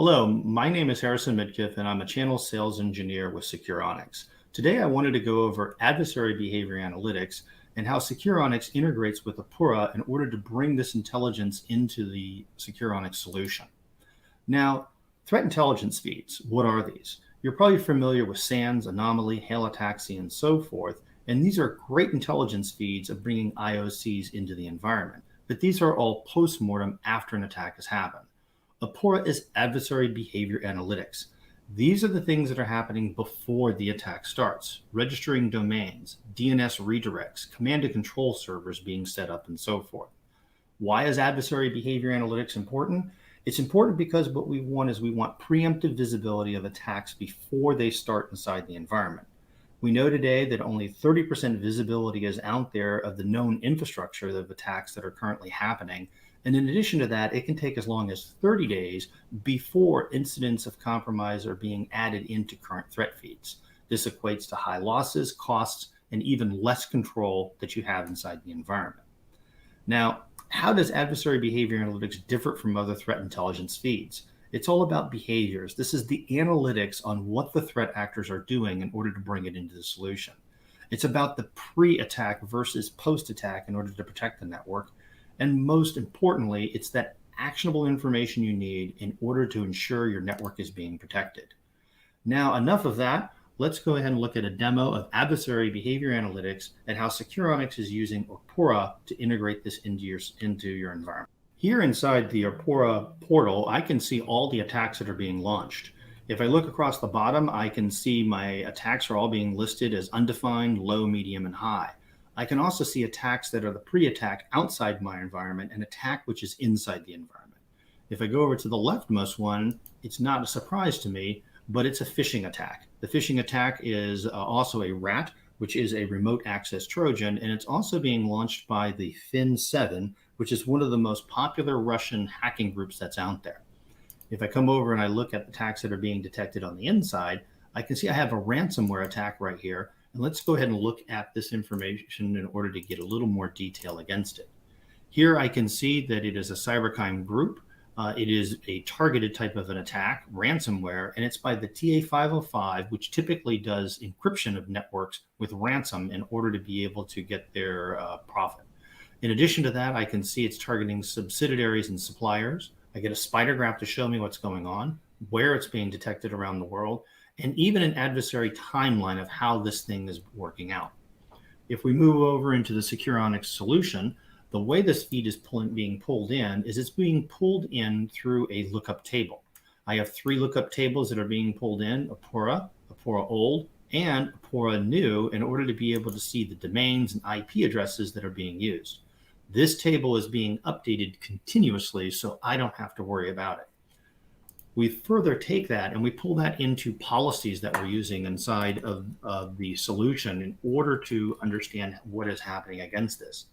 Hello, my name is Harrison Midkiff, and I'm a channel sales engineer with Securonix. Today, I wanted to go over adversary behavior analytics and how Securonix integrates with Opora in order to bring this intelligence into the Securonix solution. Now, threat intelligence feeds, what are these? You're probably familiar with SANS, anomaly, hail ataxy, and so forth, and these are great intelligence feeds of bringing IOCs into the environment. But these are all post-mortem after an attack has happened. Opora is adversary behavior analytics. These are the things that are happening before the attack starts, registering domains, DNS redirects, command and control servers being set up, and so forth. Why is adversary behavior analytics important? It's important because what we want is we want preemptive visibility of attacks before they start inside the environment. We know today that only 30% visibility is out there of the known infrastructure of attacks that are currently happening. And in addition to that, it can take as long as 30 days before incidents of compromise are being added into current threat feeds. This equates to high losses, costs, and even less control that you have inside the environment. Now, how does adversary behavior analytics differ from other threat intelligence feeds? It's all about behaviors. This is the analytics on what the threat actors are doing in order to bring it into the solution. It's about the pre-attack versus post-attack in order to protect the network. And most importantly, it's that actionable information you need in order to ensure your network is being protected. Now, enough of that. Let's go ahead and look at a demo of adversary behavior analytics and how Securonix is using Opora to integrate this into your environment. Here inside the Opora portal, I can see all the attacks that are being launched. If I look across the bottom, I can see my attacks are all being listed as undefined, low, medium, and high. I can also see attacks that are the pre-attack outside my environment and attack which is inside the environment. If I go over to the leftmost one, it's not a surprise to me, but it's a phishing attack. The phishing attack is also a RAT, which is a remote access Trojan, and it's also being launched by the Fin7, which is one of the most popular Russian hacking groups that's out there. If I come over and I look at attacks that are being detected on the inside, I can see I have a ransomware attack right here. And let's go ahead and look at this information in order to get a little more detail against it. Here I can see that it is a cybercrime group. It is a targeted type of an attack, ransomware, and it's by the TA505, which typically does encryption of networks with ransom in order to be able to get their profit. In addition to that, I can see it's targeting subsidiaries and suppliers. I get a spider graph to show me what's going on, where it's being detected around the world, and even an adversary timeline of how this thing is working out. If we move over into the Securonix solution, the way this feed is being pulled in is it's being pulled in through a lookup table. I have 3 lookup tables that are being pulled in, Opora, Opora Old, and Opora New, in order to be able to see the domains and IP addresses that are being used. This table is being updated continuously, so I don't have to worry about it. We further take that and we pull that into policies that we're using inside of the solution in order to understand what is happening against this.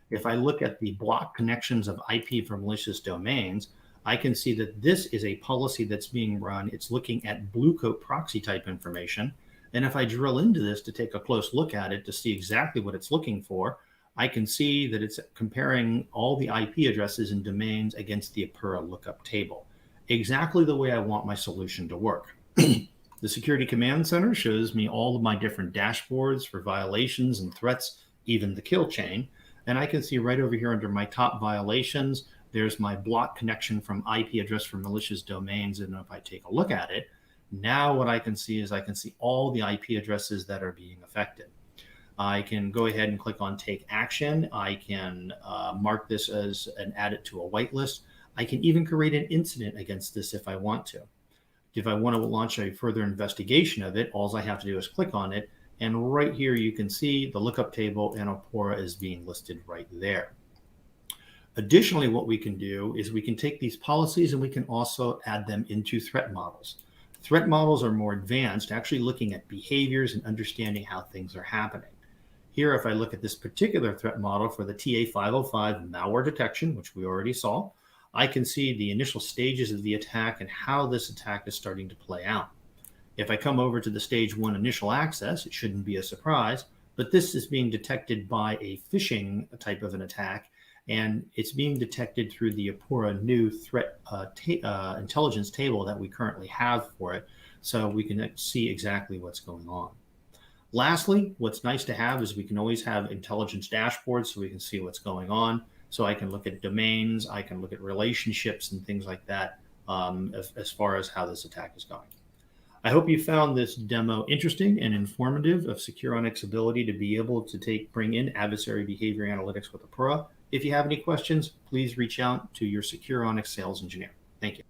If I look at the block connections of IP for malicious domains, I can see that this is a policy that's being run. It's looking at blue coat proxy type information. And if I drill into this to take a close look at it to see exactly what it's looking for, I can see that it's comparing all the IP addresses and domains against the Opora lookup table. Exactly the way I want my solution to work. The Security Command Center shows me all of my different dashboards for violations and threats, even the kill chain. And I can see right over here under my top violations, there's my block connection from IP address for malicious domains. And if I take a look at it, now what I can see is I can see all the IP addresses that are being affected. I can go ahead and click on Take Action. I can mark this as and add it to a whitelist. I can even create an incident against this if I want to. If I want to launch a further investigation of it, all I have to do is click on it. And right here, you can see the lookup table and Opora is being listed right there. Additionally, what we can do is we can take these policies and we can also add them into threat models. Threat models are more advanced, actually looking at behaviors and understanding how things are happening. Here, if I look at this particular threat model for the TA505 malware detection, which we already saw, I can see the initial stages of the attack and how this attack is starting to play out. If I come over to the stage 1 initial access, it shouldn't be a surprise, but this is being detected by a phishing type of an attack. And it's being detected through the Opora new threat intelligence table that we currently have for it, so we can see exactly what's going on. Lastly, what's nice to have is we can always have intelligence dashboards so we can see what's going on. So I can look at domains, I can look at relationships and things like that, as far as how this attack is going. I hope you found this demo interesting and informative of Securonix's ability to be able to bring in adversary behavior analytics with Opora. If you have any questions, please reach out to your Securonix sales engineer. Thank you.